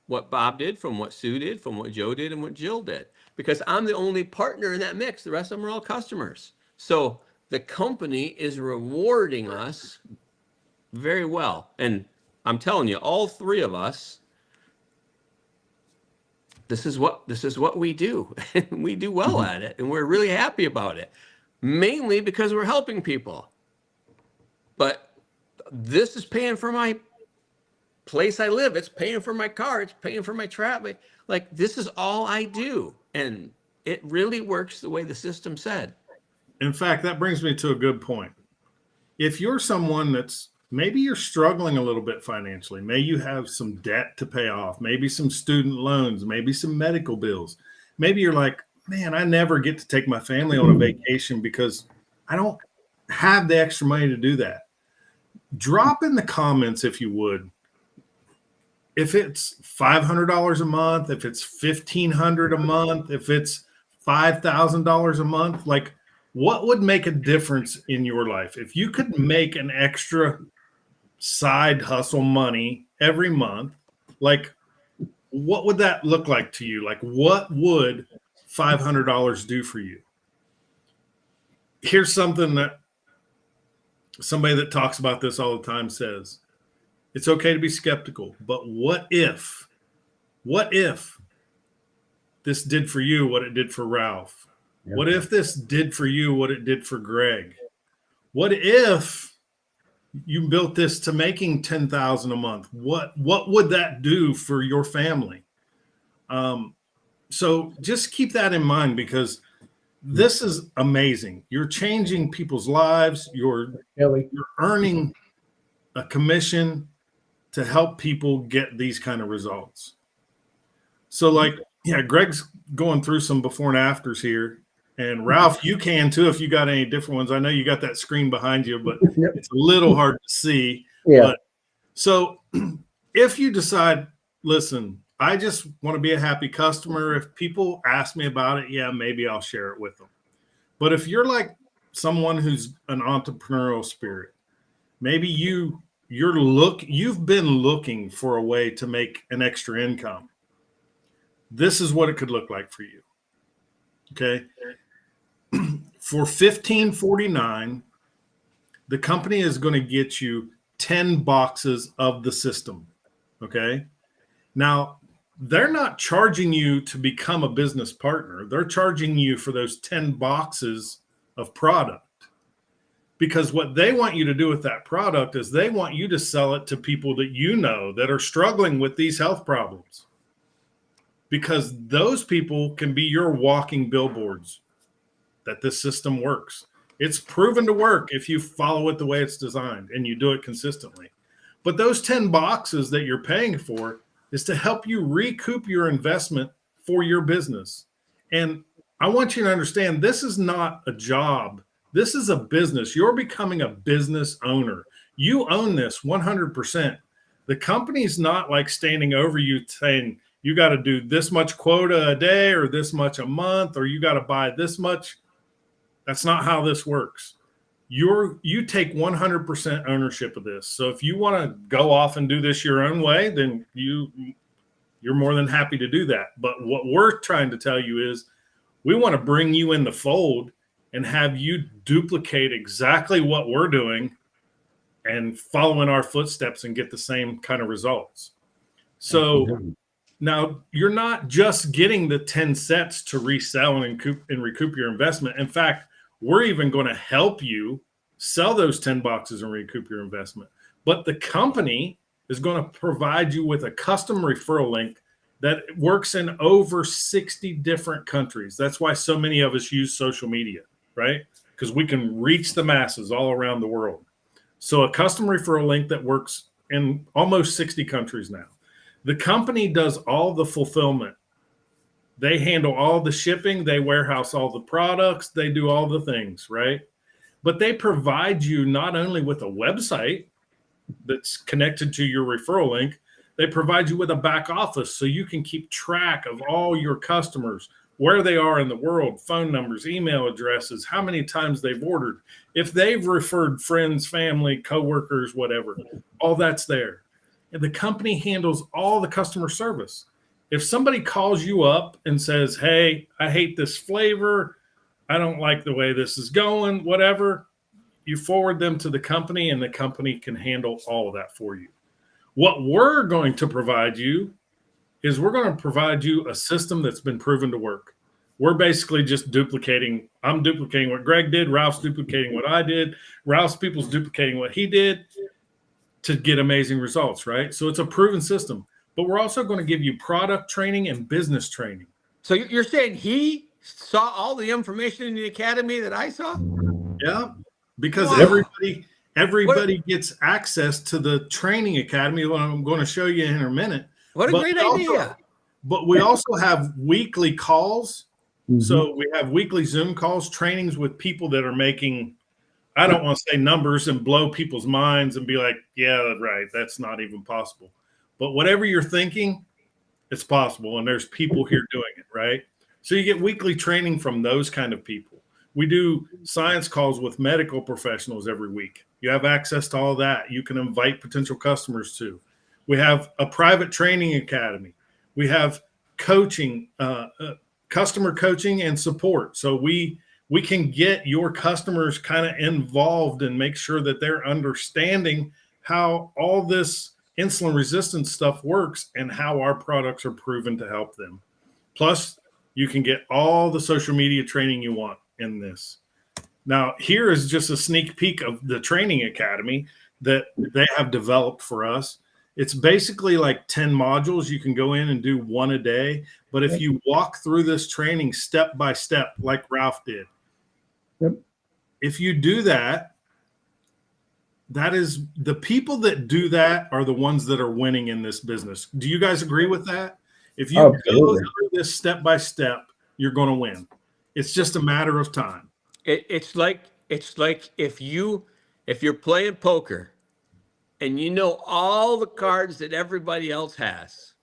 what Bob did, from what Sue did, from what Joe did, and what Jill did, because I'm the only partner in that mix. The rest of them are all customers. So the company is rewarding us very well. And I'm telling you, all three of us, this is what we do. We do well at it, and we're really happy about it, mainly because we're helping people. But this is paying for my place I live. It's paying for my car. It's paying for my travel. Like, this is all I do. And it really works the way the system said. In fact, that brings me to a good point. If you're someone that's maybe you're struggling a little bit financially, maybe you have some debt to pay off, maybe some student loans, maybe some medical bills. Maybe you're like, man, I never get to take my family on a vacation because I don't have the extra money to do that. Drop in the comments, if you would, if it's $500 a month, if it's $1,500 a month, if it's $5,000 a month, like what would make a difference in your life? If you could make an extra side hustle money every month, like what would that look like to you? Like what would $500 do for you? Here's something that somebody that talks about this all the time says. It's okay to be skeptical, but what if this did for you what it did for Ralph? Yeah. What if this did for you what it did for Greg? What if you built this to making $10,000 a month? What would that do for your family? So just keep that in mind, because this is amazing. You're changing people's lives. You're earning a commission to help people get these kind of results. So like, yeah, Greg's going through some before and afters here. And Ralph, you can too, if you got any different ones. I know you got that screen behind you, but it's a little hard to see. Yeah. But, so if you decide, listen, I just want to be a happy customer. If people ask me about it, yeah, maybe I'll share it with them. But if you're like someone who's an entrepreneurial spirit, maybe you've been looking for a way to make an extra income. This is what it could look like for you. Okay. For $15.49, the company is going to get you 10 boxes of the system. Okay. Now, they're not charging you to become a business partner. They're charging you for those 10 boxes of product. Because what they want you to do with that product is they want you to sell it to people that you know that are struggling with these health problems. Because those people can be your walking billboards that this system works. It's proven to work if you follow it the way it's designed and you do it consistently. But those 10 boxes that you're paying for is to help you recoup your investment for your business. And I want you to understand, this is not a job. This is a business. You're becoming a business owner. You own this 100%. The company's not like standing over you saying, you got to do this much quota a day or this much a month, or you got to buy this much. That's not how this works. You take 100% ownership of this. So if you want to go off and do this your own way, then you're more than happy to do that. But what we're trying to tell you is we want to bring you in the fold and have you duplicate exactly what we're doing and follow in our footsteps and get the same kind of results. So now you're not just getting the 10 sets to resell and recoup your investment. In fact, we're even going to help you sell those 10 boxes and recoup your investment. But the company is going to provide you with a custom referral link that works in over 60 different countries. That's why so many of us use social media, right? Because we can reach the masses all around the world. So a custom referral link that works in almost 60 countries now. The company does all the fulfillment. They handle all the shipping. They warehouse all the products. They do all the things, right? But they provide you not only with a website that's connected to your referral link, they provide you with a back office so you can keep track of all your customers, where they are in the world, phone numbers, email addresses, how many times they've ordered, if they've referred friends, family, coworkers, whatever, all that's there. And the company handles all the customer service. If somebody calls you up and says, hey, I hate this flavor, I don't like the way this is going, whatever, you forward them to the company and the company can handle all of that for you. What we're going to provide you is we're going to provide you a system that's been proven to work. We're basically just I'm duplicating what Greg did. Ralph's duplicating what I did. Ralph's people's duplicating what he did to get amazing results, right? So it's a proven system. But we're also going to give you product training and business training. So you're saying he saw all the information in the academy that I saw? Yeah, because Wow. everybody gets access to the training academy, what I'm going to show you in a minute. What a great idea. But we also have weekly calls. Mhm. So we have weekly Zoom calls, trainings with people that are making, I don't want to say numbers and blow people's minds and be like, yeah, right, that's not even possible. But whatever you're thinking, it's possible. And there's people here doing it, right? So you get weekly training from those kind of people. We do science calls with medical professionals every week. You have access to all that. You can invite potential customers to. We have a private training academy. We have coaching, customer coaching and support. So we can get your customers kind of involved and make sure that they're understanding how all this insulin resistance stuff works and how our products are proven to help them. Plus, you can get all the social media training you want in this. Now, here is just a sneak peek of the training academy that they have developed for us. It's basically like 10 modules. You can go in and do one a day. But if you walk through this training step by step, like Ralph did, if you do that, that is the people that do that are the ones that are winning in this business. Do you guys agree with that? If you go through this step by step, you're going to win. It's just a matter of time. It's like if you're playing poker and you know all the cards that everybody else has,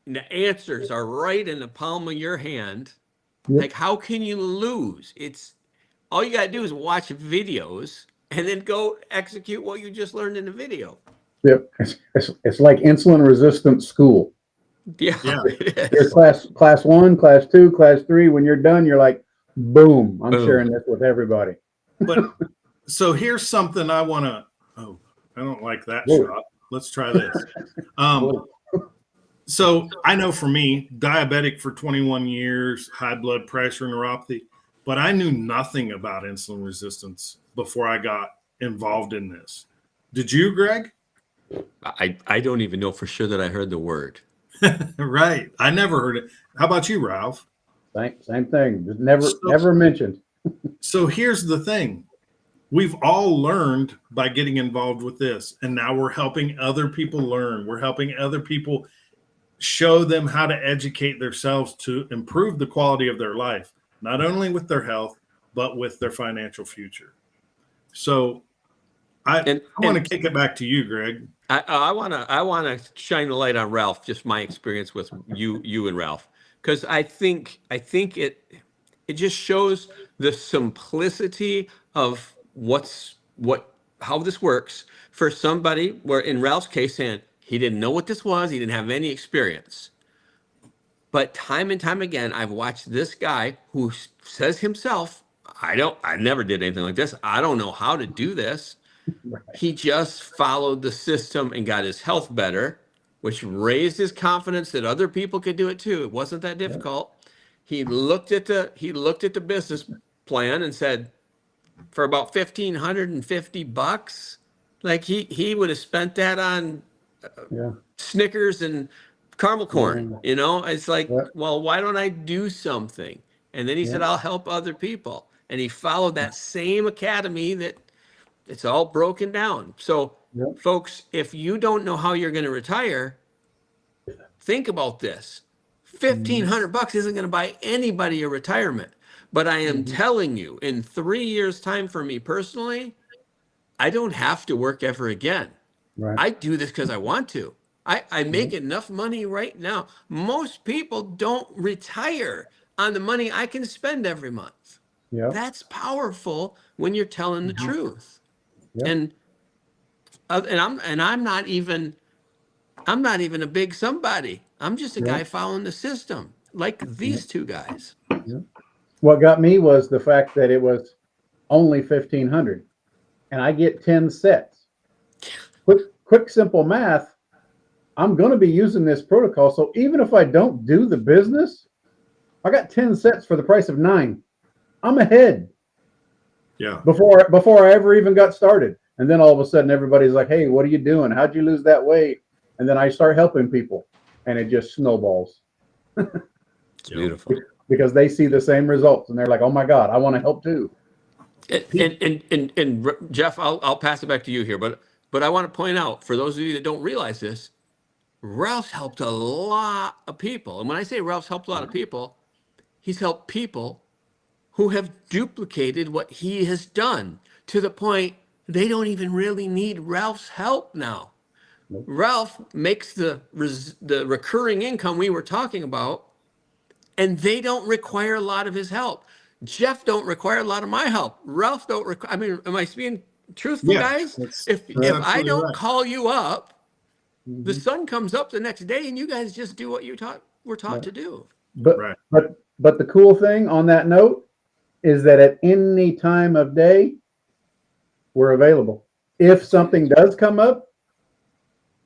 and the answers are right in the palm of your hand. Like, how can you lose? It's all you got to do is watch videos and then go execute what you just learned in the video. Yep. It's like insulin resistant school. Yeah. You're class 1, class 2, class 3. When you're done, you're like, boom, I'm sharing this with everybody. But so here's something I want to, I don't like that shot. Let's try this. So I know for me, diabetic for 21 years, high blood pressure, neuropathy, but I knew nothing about insulin resistance before I got involved in this. Did you, Greg? I don't even know for sure that I heard the word. Right. I never heard it. How about you, Ralph? Same thing. Just never mentioned. So here's the thing. We've all learned by getting involved with this, and now we're helping other people learn. We're helping other people show them how to educate themselves to improve the quality of their life, not only with their health, but with their financial future. So I want to kick it back to you, Greg. I want to shine the light on Ralph, just my experience with you and Ralph, because I think it just shows the simplicity of how this works for somebody where, in Ralph's case, saying he didn't know what this was, he didn't have any experience. But time and time again, I've watched this guy who says himself, I never did anything like this. I don't know how to do this. Right. He just followed the system and got his health better, which raised his confidence that other people could do it too. It wasn't that difficult. Yeah. He looked at the business plan and said, for about $1,550, like he would have spent that on Snickers and caramel corn. You know, it's like, well, why don't I do something? And then he said, I'll help other people. And he followed that same academy that it's all broken down. So folks, if you don't know how you're going to retire, think about this. $1,500 isn't going to buy anybody a retirement. But I am telling you, in 3 years' time for me personally, I don't have to work ever again. Right. I do this because I want to. I make enough money right now. Most people don't retire on the money I can spend every month. Yep. That's powerful when you're telling the truth. Yep. And I'm not even a big somebody. I'm just a guy following the system, like these two guys. Yep. What got me was the fact that it was only 1,500, and I get 10 sets. Quick, simple math. I'm going to be using this protocol, so even if I don't do the business, I got 10 sets for the price of 9. I'm ahead. Yeah. Before I ever even got started, and then all of a sudden everybody's like, "Hey, what are you doing? How'd you lose that weight?" And then I start helping people, and it just snowballs. It's beautiful. Because they see the same results and they're like, "Oh my God, I want to help too." And Jeff, I'll pass it back to you here, but I want to point out, for those of you that don't realize this, Ralph's helped a lot of people. And when I say Ralph's helped a lot of people, he's helped people who have duplicated what he has done to the point they don't even really need Ralph's help now. Ralph makes the recurring income we were talking about, and they don't require a lot of his help. Jeff don't require a lot of my help. Ralph don't require. I mean, am I being truthful, Yeah, guys? that's If I absolutely don't right. call you up, the Mhm. sun comes up the next day, and you guys just do what were taught Right. to do. But Right. but the cool thing on that note is that at any time of day, we're available. If something does come up,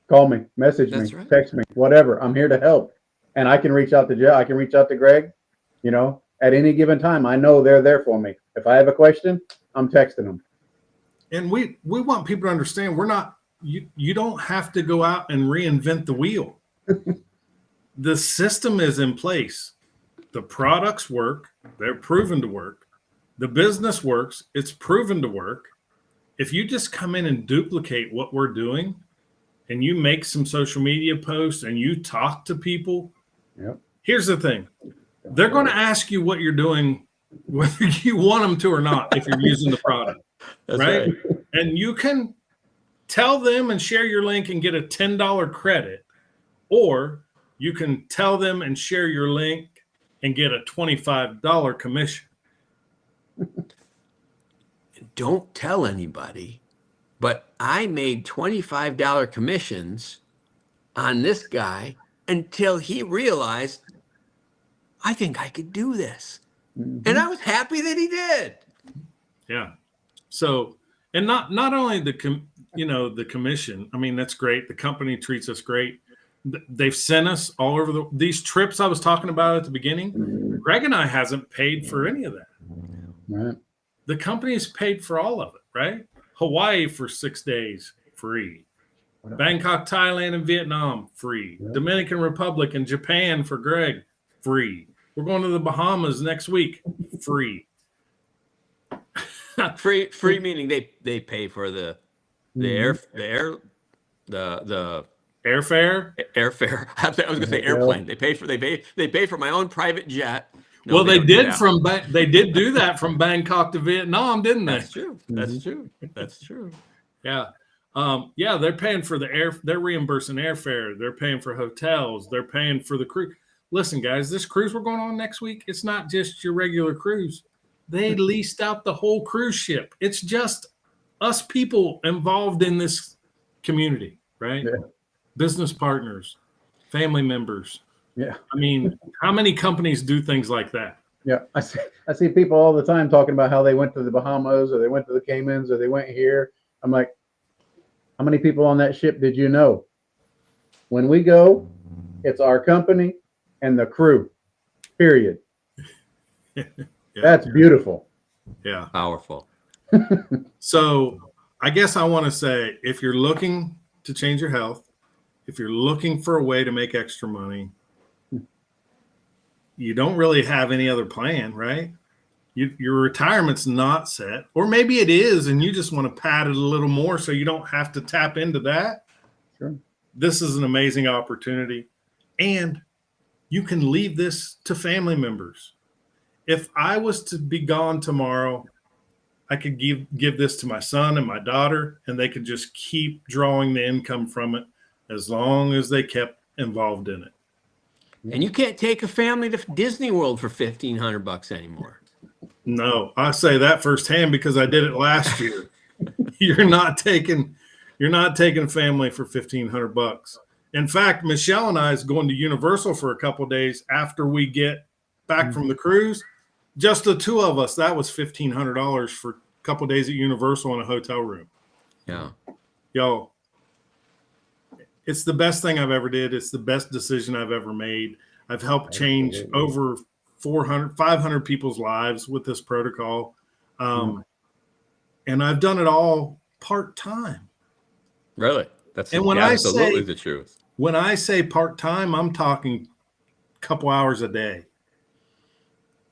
call me, message That's me, right. text me, whatever. I'm here to help. And I can reach out to Jeff. I can reach out to Greg, at any given time. I know they're there for me. If I have a question, I'm texting them. And we want people to understand we're not, you don't have to go out and reinvent the wheel. The system is in place. The products work. They're proven to work. The business works. It's proven to work. If you just come in and duplicate what we're doing and you make some social media posts and you talk to people, Yep. here's the thing. They're going to ask you what you're doing, whether you want them to or not, if you're using the product. That's Right? right. And you can tell them and share your link and get a $10 credit, or you can tell them and share your link and get a $25 commission. Don't tell anybody, but I made $25 commissions on this guy until he realized, I think I could do this. Mhm. And I was happy that he did. Yeah. So, and not only the commission. I mean, that's great. The company treats us great. They've sent us all over these trips I was talking about at the beginning. Greg and I hasn't paid for any of that. Right. The company's paid for all of it, right? Hawaii for 6 days, free. Bangkok, Thailand, and Vietnam, free. Yeah. Dominican Republic and Japan for Greg, free. We're going to the Bahamas next week, free. Free meaning they pay for the Airfare. airfare. I was going to say airplane. They pay for my own private jet. No, Well, they don't do did that. they did do that from Bangkok to Vietnam, didn't they? That's true. That's true. That's true. Yeah. Yeah, they're paying for they're reimbursing airfare. They're paying for hotels. They're paying for the cruise. Listen, guys, this cruise we're going on next week, it's not just your regular cruise. They leased out the whole cruise ship. It's just us people involved in this community, right? Yeah. Business partners, family members. Yeah. I mean, how many companies do things like that? Yeah. I see people all the time talking about how they went to the Bahamas or they went to the Caymans or they went here. I'm like, how many people on that ship did you know? When we go, it's our company and the crew, period. Yeah. That's beautiful. Yeah. Powerful. So I guess I want to say, if you're looking to change your health, if you're looking for a way to make extra money, you don't really have any other plan, right? Your retirement's not set, or maybe it is, and you just want to pad it a little more so you don't have to tap into that. Sure. This is an amazing opportunity, and you can leave this to family members. If I was to be gone tomorrow, I could give this to my son and my daughter, and they could just keep drawing the income from it as long as they kept involved in it. And you can't take a family to Disney World for $1,500 anymore. No, I say that firsthand because I did it last year. You're not taking family for $1,500. In fact, Michelle and I is going to Universal for a couple of days after we get back from the cruise. Just the two of us, that was $1,500 for a couple of days at Universal in a hotel room. Yeah. Yo, it's the best thing I've ever did. It's the best decision I've ever made. I've helped change over 500 people's lives with this protocol. And I've done it all part-time. Really? That's And when absolutely the truth. When I say part-time, I'm talking a couple hours a day.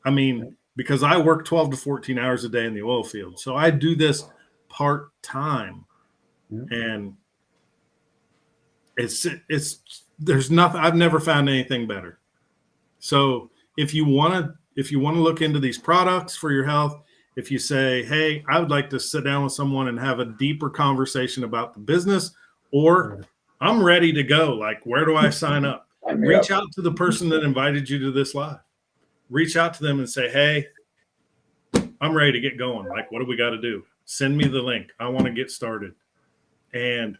I mean, because I work 12 to 14 hours a day in the oil field. So I do this part-time. And there's nothing, I've never found anything better. So if you want to look into these products for your health, if you say, hey, I would like to sit down with someone and have a deeper conversation about the business, or I'm ready to go. Like, where do I sign up? Sign me Reach up. out to the person that invited you to this live. Reach out to them and say, hey, I'm ready to get going. Like, what do we got to do? Send me the link. I want to get started. And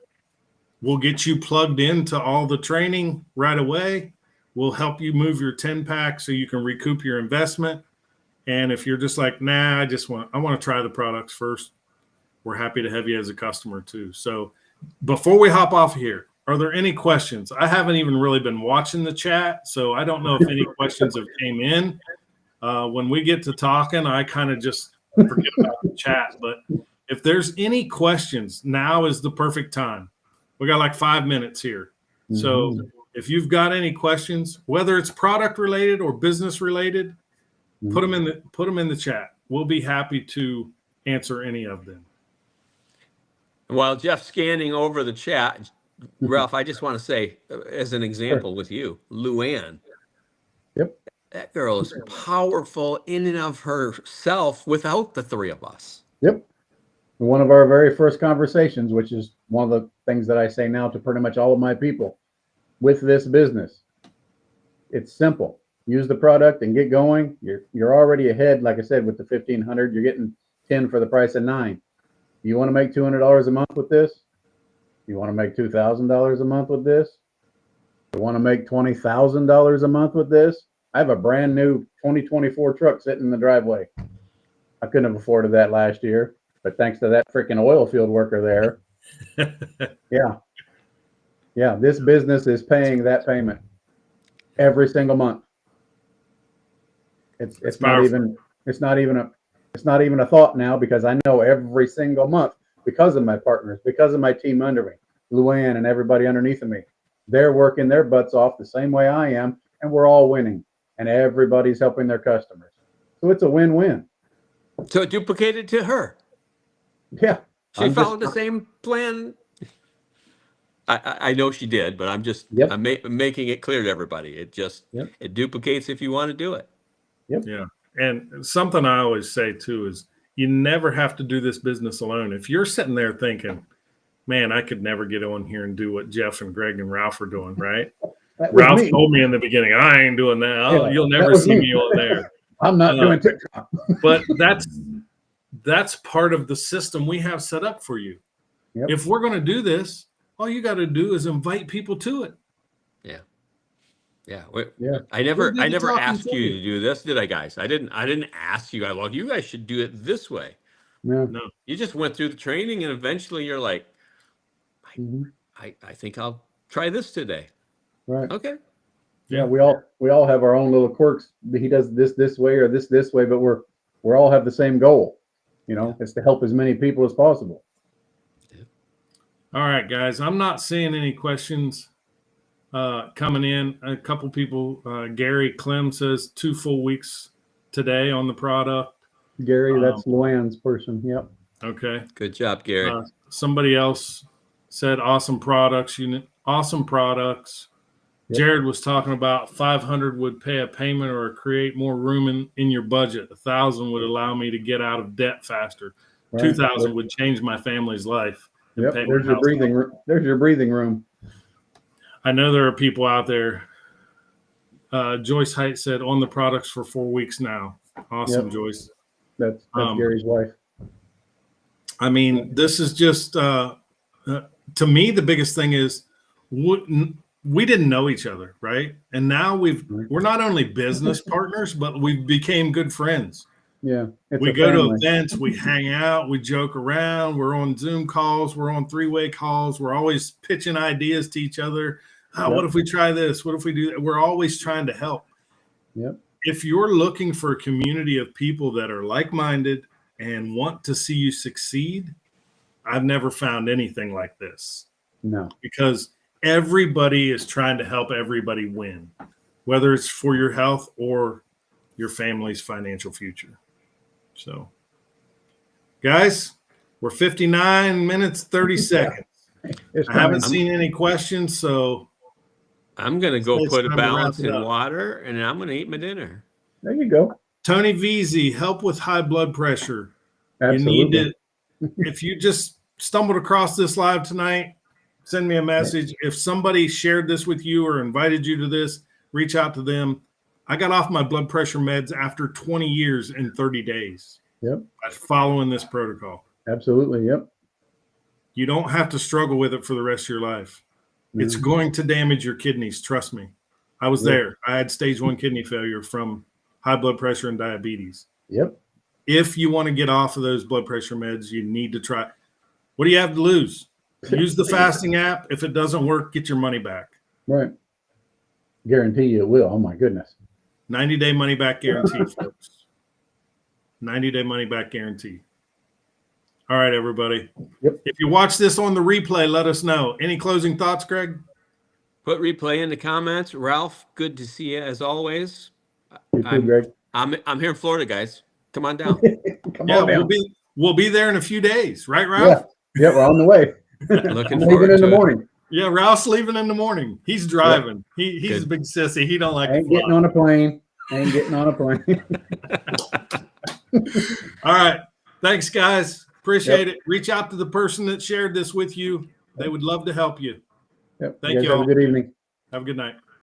we'll get you plugged into all the training right away. We'll help you move your 10-pack so you can recoup your investment. And if you're just like, nah, I want to try the products first, we're happy to have you as a customer too. So before we hop off here, are there any questions? I haven't even really been watching the chat, so I don't know if any questions have came in. When we get to talking, I kind of just forget about the chat. But if there's any questions, now is the perfect time. We got like 5 minutes here. So if you've got any questions, whether it's product related or business related, put them in the chat. We'll be happy to answer any of them. While Jeff's scanning over the chat, Ralph, I just want to say, as an example with you, Luann. Yep. That girl is powerful in and of herself without the three of us. Yep. One of our very first conversations, which is one of the things that I say now to pretty much all of my people with this business. It's simple. Use the product and get going. You're already ahead. Like I said, with the 1,500, you're getting 10 for the price of 9. You want to make $200 a month with this? You want to make $2,000 a month with this? You want to make $20,000 a month with this? I have a brand new 2024 truck sitting in the driveway. I couldn't have afforded that last year, but thanks to that freaking oil field worker there. Yeah, this business is paying that payment every single month. It's not even a thought now, because I know every single month, because of my partners, because of my team under me, Luann and everybody underneath of me, they're working their butts off the same way I am, and we're all winning, and everybody's helping their customers. So it's a win-win. So it duplicated to her. Yeah. She followed the same plan. I know she did, but I'm just I'm making it clear to everybody. It just it duplicates if you want to do it. Yeah. And something I always say too is you never have to do this business alone. If you're sitting there thinking, man, I could never get on here and do what Jeff and Greg and Ralph are doing, right? Ralph told me in the beginning, I ain't doing that. You'll never see me on there. I'm not doing TikTok. But that's part of the system we have set up for you. Yep. If we're going to do this, all you got to do is invite people to it. Yeah. I never asked you to do this, did I, guys? I didn't ask you guys, well, you guys should do it this way. No. You just went through the training, and eventually you're like, I think I'll try this today. Right. Okay. Yeah, we all have our own little quirks. He does this way or this way, but we're all have the same goal. It's to help as many people as possible. All right, guys. I'm not seeing any questions coming in. A couple people, Gary Clem says 2 full weeks today on the product. Gary, that's Luann's person. Yep. Okay. Good job, Gary. Somebody else said awesome products. Awesome products. Yep. Jared was talking about 500 would pay a payment or create more room in your budget. 1,000 would allow me to get out of debt faster. Right. 2,000 would change my family's life. Yep. There's your breathing room. There's your breathing room. I know there are people out there. Joyce Height said on the products for 4 weeks now. Awesome, Joyce. That's Gary's wife. I mean, this is just to me the biggest thing is we didn't know each other, right? And now we're not only business partners, but we became good friends. Yeah. We go to events, we hang out, we joke around, we're on Zoom calls, we're on 3-way calls, we're always pitching ideas to each other. What if we try this? What if we do that? We're always trying to help. Yep. If you're looking for a community of people that are like-minded and want to see you succeed, I've never found anything like this. No. Because everybody is trying to help everybody win, whether it's for your health or your family's financial future. So, guys, we're 59 minutes, 30 seconds. I haven't seen any questions, so I'm going to go put a balance in water, and I'm going to eat my dinner. There you go. Tony VZ, help with high blood pressure. Absolutely. You need to, if you just stumbled across this live tonight, Send me a message. If somebody shared this with you or invited you to this, reach out to them. I got off my blood pressure meds after 20 years in 30 days. Yep. By following this protocol. Absolutely. Yep. You don't have to struggle with it for the rest of your life. It's going to damage your kidneys. Trust me. I was there. I had stage 1 kidney failure from high blood pressure and diabetes. Yep. If you want to get off of those blood pressure meds, you need to try. What do you have to lose? Use the fasting app. If it doesn't work, get your money back. Right. Guarantee you it will. Oh my goodness. 90-day money back guarantee, folks. 90-day money back guarantee. All right, everybody. Yep. If you watch this on the replay, let us know. Any closing thoughts, Greg? Put replay in the comments. Ralph, good to see you as always. You too, Greg. I'm here in Florida, guys. Come on down. Come Yeah, on down. we'll be there in a few days, right, Ralph? Yeah, we're on the way. Looking I'm forward leaving in to the it. morning. Yeah, Ralph's leaving in the morning. He's driving. He's Good. a big sissy. He don't like I ain't to getting fly. on a plane. I ain't getting on a plane. All right. Thanks, guys. Appreciate it. Reach out to the person that shared this with you. They would love to help you. Yep. Thank guys you have all. a good evening. Have a good night.